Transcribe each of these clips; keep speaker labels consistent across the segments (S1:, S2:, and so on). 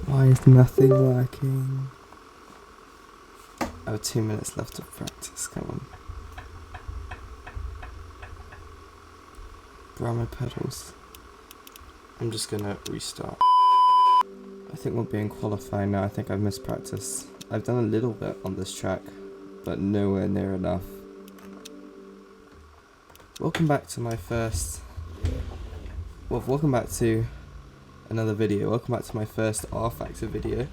S1: Why is nothing working? I have 2 minutes left of practice, come on. Where are my pedals? I'm just gonna restart. I think we'll be in qualifying now. I think I've missed practice. I've done a little bit on this track, but nowhere near enough. Welcome back to my first... Well, welcome back to another video. Welcome back to my first rFactor video.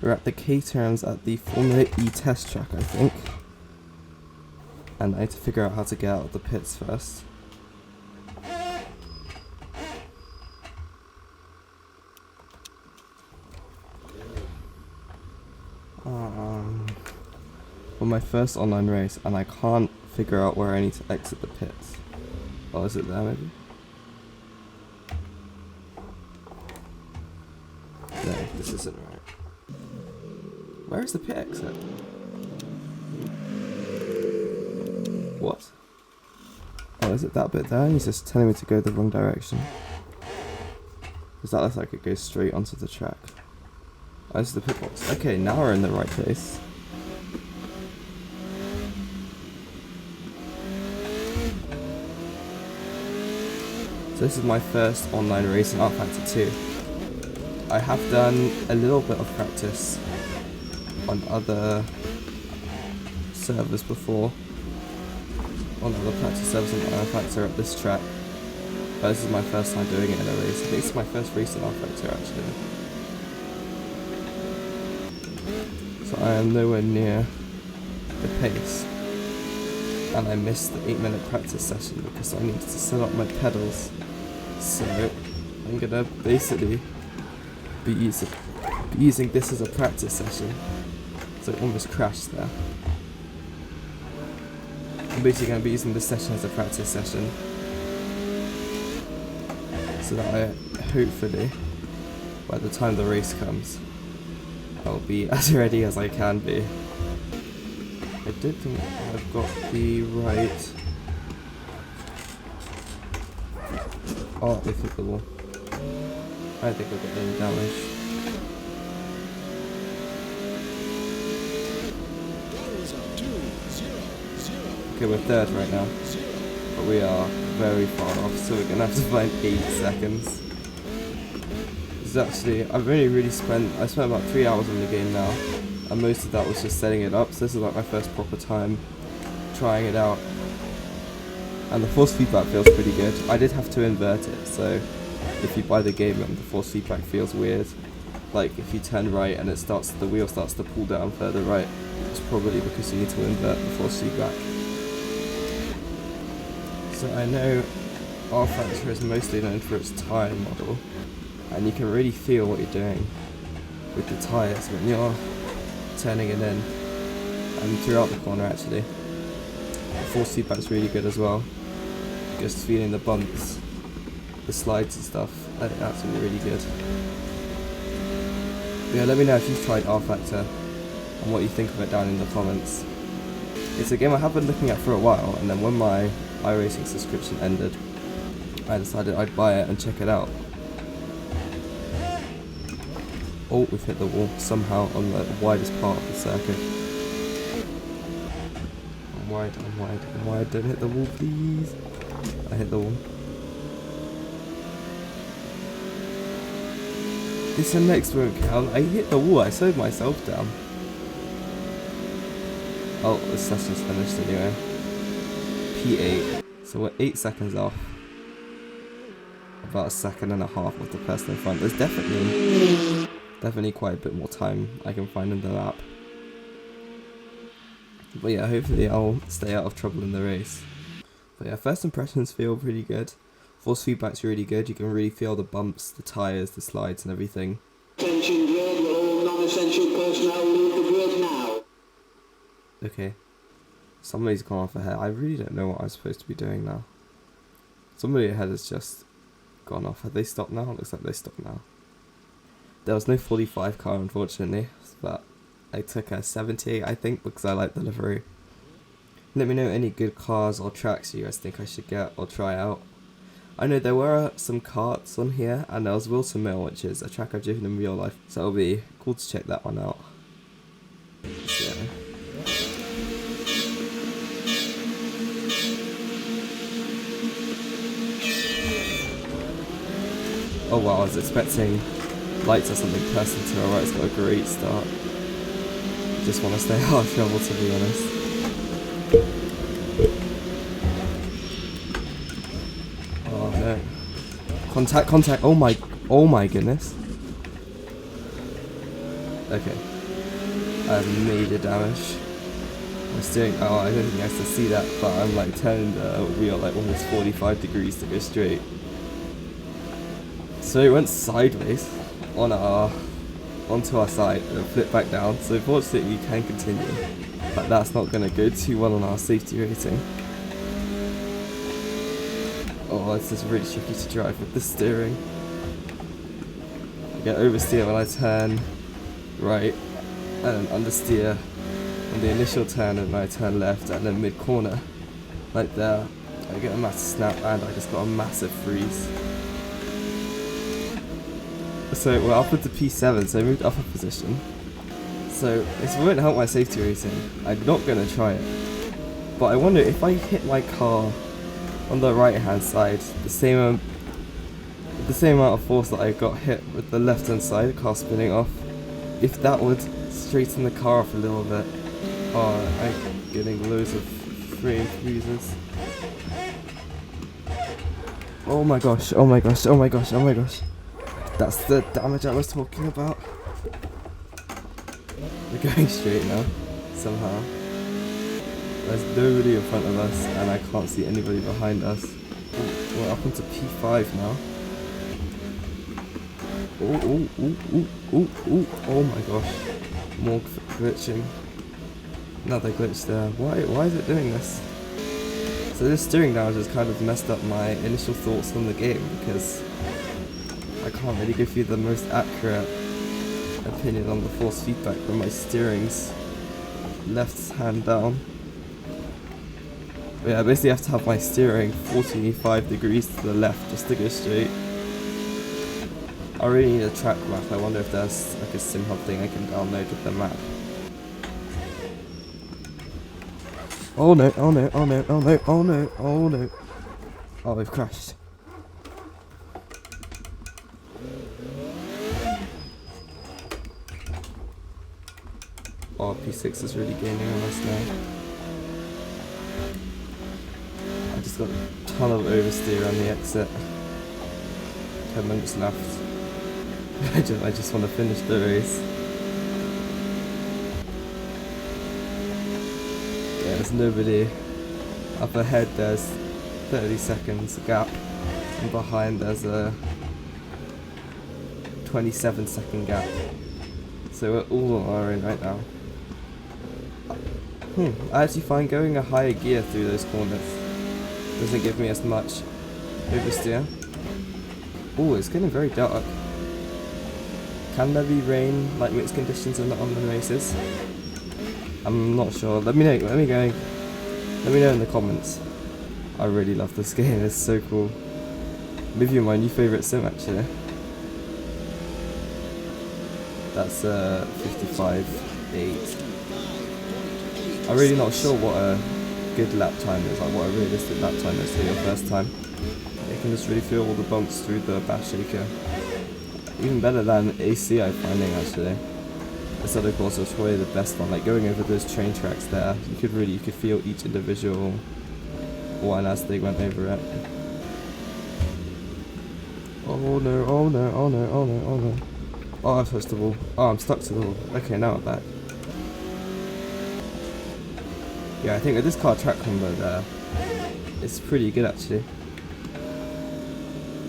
S1: We're at the K-turns at the Formula E test track, I think. And I need to figure out how to get out of the pits first. For my first online race, and I can't figure out where I need to exit the pits. Oh, is it there maybe? No, this isn't right. Where is the pit exit? What? Oh, is it that bit there? He's just telling me to go the wrong direction. Because that looks like it goes straight onto the track. Oh, this is the pit box. Okay, now we're in the right place. So this is my first online race in rFactor2. I have done a little bit of practice on other servers before. On other practice servers on rFactor at this track. But this is my first time doing it in a race. I think it's my first race in rFactor actually. So I am nowhere near the pace. And I missed the 8-minute practice session because I needed to set up my pedals. So I'm gonna basically be using this as a practice session. So I almost crashed there. I'm basically gonna be using this session as a practice session. So that I hopefully, by the time the race comes, I'll be as ready as I can be. I don't think I've got the right... Oh, they hit the wall. I think I've got any damage. Okay, we're third right now. But we are very far off, so we're gonna have to find 8 seconds. This is actually, I spent about 3 hours on the game now. And most of that was just setting it up, so this is like my first proper time trying it out. And the force feedback feels pretty good. I did have to invert it, so if you buy the game and the force feedback feels weird, like if you turn right and the wheel starts to pull down further right, it's probably because you need to invert the force feedback. So I know rFactor is mostly known for its tyre model, and you can really feel what you're doing with the tyres when you're turning it in, and throughout the corner actually. The force feedback's really good as well. Just feeling the bumps, the slides and stuff, I think that's really good. But yeah, let me know if you've tried rFactor and what you think of it down in the comments. It's a game I have been looking at for a while, and then when my iRacing subscription ended, I decided I'd buy it and check it out. Oh, we've hit the wall somehow on the widest part of the circuit. I'm wide, don't hit the wall please. I hit the wall. This next won't count. I hit the wall, I slowed myself down. Oh, the session's finished anyway. P8. So we're 8 seconds off. About 1.5 seconds of the person in front. There's definitely quite a bit more time I can find in the lap. But yeah, hopefully I'll stay out of trouble in the race. But yeah, first impressions feel pretty good. Force feedback's really good. You can really feel the bumps, the tyres, the slides and everything.
S2: Attention grid, will all non-essential personnel leave the grid now?
S1: Okay. Somebody's gone off ahead. I really don't know what I'm supposed to be doing now. Somebody ahead has just gone off. Have they stopped now? Looks like they stopped now. There was no 45 car unfortunately, but I took a 78 I think because I like the livery. Let me know any good cars or tracks you guys think I should get or try out. I know there were some karts on here, and there was Wilson Mill, which is a track I've driven in real life, so it'll be cool to check that one out. So, oh wow, I was expecting lights or something person to our right. It's got a great start. Just want to stay hard travel, to be honest. Oh no. Contact, contact, oh my goodness. Okay. I have major damage. I'm steering, oh, I don't think you guys can see that, but I'm like turning the wheel like almost 45 degrees to go straight. So it went sideways on onto our side and flipped back down, so fortunately we can continue, but that's not going to go too well on our safety rating. Oh, this is really tricky to drive with the steering. I get oversteer when I turn right, and understeer on the initial turn, and I turn left, and then mid corner, like there, I get a massive snap and I just got a massive freeze. So we're up into P7, so I moved up a position. So this won't help my safety rating. I'm not going to try it. But I wonder if I hit my car on the right hand side, the same amount of force that I got hit with the left hand side, the car spinning off, if that would straighten the car off a little bit. Oh, I'm getting loads of frame freezes. Oh my gosh, oh my gosh, oh my gosh, oh my gosh. That's the damage I was talking about. We're going straight now, somehow. There's nobody in front of us, and I can't see anybody behind us. Ooh, we're up into P5 now. Oh my gosh. More glitching. Another glitch there. Why is it doing this? So this steering damage has kind of messed up my initial thoughts on the game, because I can't really give you the most accurate opinion on the force feedback when my steering's left hand down. But yeah, I basically have to have my steering 45 degrees to the left just to go straight. I really need a track map. I wonder if there's like a sim hub thing I can download with the map. Oh no, oh no, oh no, oh no, oh no, oh no. Oh, we've crashed. Oh, P6 is really gaining on us now. I just got a ton of oversteer on the exit. 10 minutes left. I just want to finish the race. Yeah, there's nobody. Up ahead there's 30 seconds gap, and behind there's a 27-second gap. So we're all on our own right now. I actually find going a higher gear through those corners doesn't give me as much oversteer. Oh, it's getting very dark. Can there be rain, like mixed conditions on the races? I'm not sure. Let me know in the comments. I really love this game, it's so cool. Maybe my new favourite sim actually. That's 55.8. I'm really not sure what a good lap time is, like what a realistic lap time is for your first time. You can just really feel all the bumps through the back shaker. Even better than AC, I'm finding actually. This other course was probably the best one. Like going over those train tracks there, you could feel each individual one as they went over it. Oh no! Oh no! Oh no! Oh no! Oh no! Oh, I'm supposed to wall. Oh, I'm stuck to the wall. Okay, now I'm back. Yeah, I think with this car track combo there, it's pretty good actually.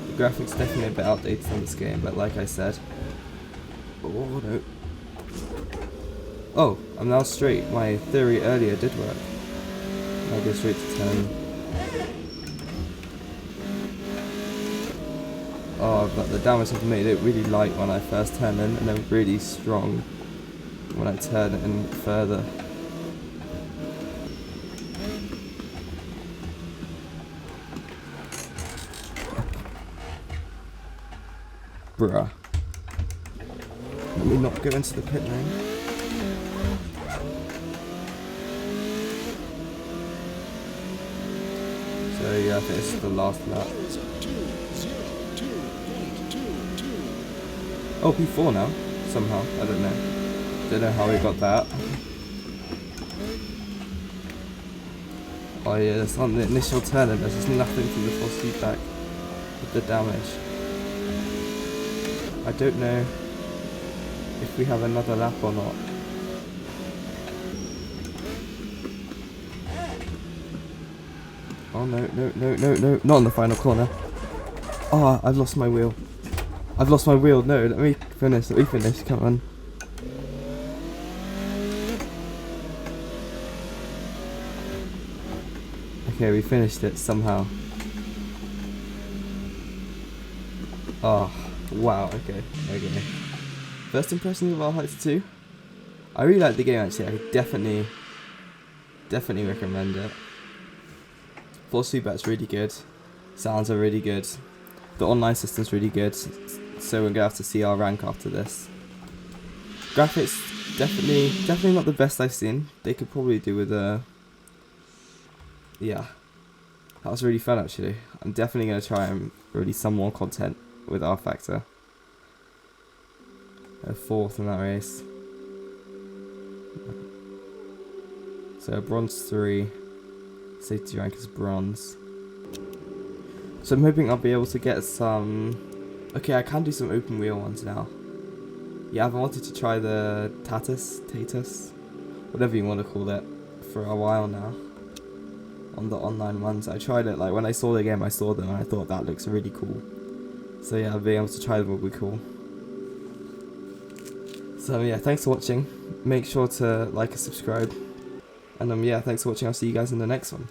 S1: The graphics definitely a bit outdated on this game, but like I said, oh no. Oh, I'm now straight. My theory earlier did work. I'll go straight to 10. Oh, but the damage have made it really light when I first turn in, and then really strong when I turn it in further. Bruh. Let me not go into the pit lane. So yeah, I think this is the last lap. Oh, P4 now, somehow, I don't know. Don't know how we got that. Oh yeah, it's on the initial turn and there's just nothing from the force feedback with the damage. I don't know if we have another lap or not. Oh no, no, no, no, no, not in the final corner. Oh, I've lost my wheel. I've lost my wheel, no, let me finish, come on. Okay, we finished it somehow. Oh, wow, okay. First impressions of rFactor2? I really like the game actually, I could definitely recommend it. Force feedback's really good, sounds are really good, the online system's really good, so we're gonna have to see our rank after this. Graphics, definitely not the best I've seen. They could probably do with yeah, that was really fun actually. I'm definitely gonna try and release some more content with rFactor. A 4th in that race. So bronze 3. Safety rank is bronze. So I'm hoping I'll be able to get some... Okay, I can do some open wheel ones now. Yeah, I've wanted to try the Tatus, whatever you want to call it, for a while now. On the online ones, I tried it, like when I saw the game I saw them and I thought that looks really cool. So yeah, being able to try them would be cool. So yeah, thanks for watching. Make sure to like and subscribe. And yeah, thanks for watching. I'll see you guys in the next one.